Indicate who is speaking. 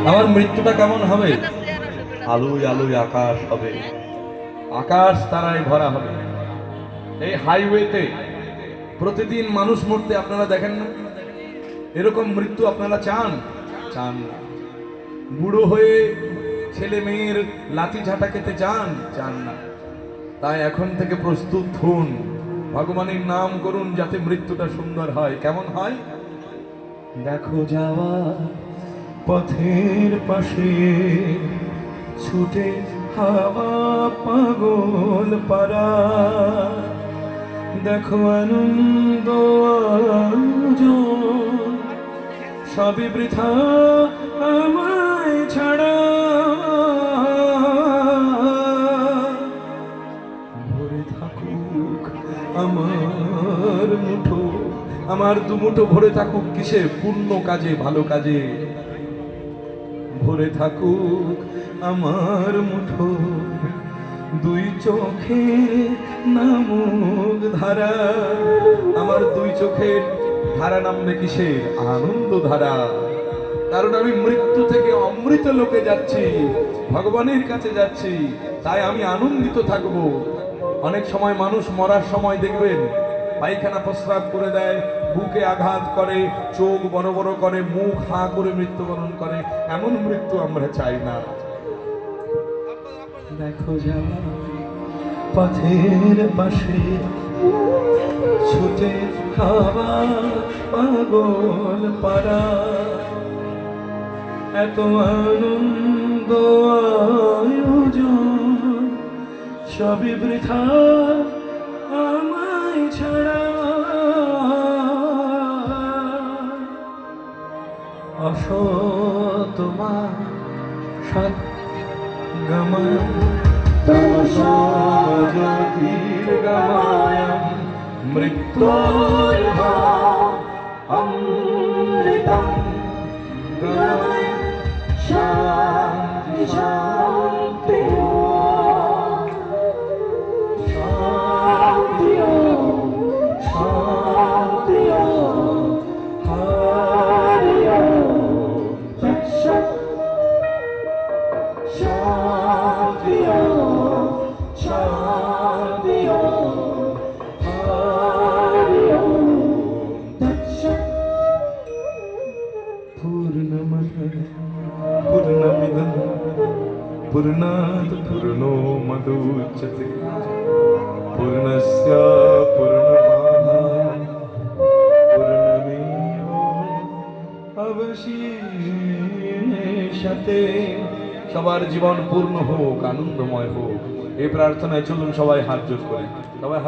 Speaker 1: আমার মৃত্যুটা কেমন হবে? আলোয় আলোয় আকাশ হবে, আকাশ তারায় ভরা হবে। এই হাইওয়েতে প্রতিদিন মানুষ মরতে আপনারা দেখেন না? এরকম মৃত্যু আপনারা চান? চান না। বুড়ো হয়ে ছেলে মেয়ের লাঠি ঝাঁটা খেতে চান? চান না। তাই এখন থেকে প্রস্তুত হন, ভগবানের নাম করুন যাতে মৃত্যুটা সুন্দর হয়। কেমন হয়? দেখো যাওয়া পথের পাশে ছুটে হাওয়া পাগল পারা, দেখো আনন্দ আয়োজন সবই বৃথা আমায় ছাড়া। ভরে থাকুক আমার মুঠো, আমার দুমুঠো ভরে থাকুক কিসে? পুণ্য কাজে, ভালো কাজে ভরে থাকুক আমার মুঠো। দুই চোখে নামুক ধারা, আমার দুই চোখের ধারা নামবে কিসের? আনন্দ ধারা। কারণ আমি মৃত্যু থেকে অমৃত লোকে যাচ্ছি, ভগবানের কাছে যাচ্ছি, তাই আমি আনন্দিত থাকব। অনেক সময় মানুষ মরার সময় দেখবেন পায়খানা প্রস্রাব করে দেয়, বুকে আঘাত করে, চোখ বড় বড় করে, মুখ হাঁ করে মৃত্যুবরণ করে। এমন মৃত্যু আমরা চাই না। দেখো যাওয়া পথের পাশে ছুটে হাওয়া পাগল পারা, এত আনন্দ আয়োজন সবই বৃথা আমায় ছাড়া। অসতমা সৎ গময় তমসো জ্যোতির্গময়ঃ মৃত্যুর্ভয় অমৃতম গময় শান্তি শান্তি শান্তি শান্তি হরি তৎসৎ শান্তি শান্তি হরি তৎসৎ। পূর্ণমদ পূর্ণমিদং পূর্ণাৎ পূর্ণমুদচ্যতে পূর্ণস্য পূর্ণমাদায় পূর্ণমেবাবশিষ্যতে। সবার জীবন পূর্ণ হোক, আনন্দময় হোক, এই প্রার্থনায় চলুন সবাই হাত জোড় করে। সবাই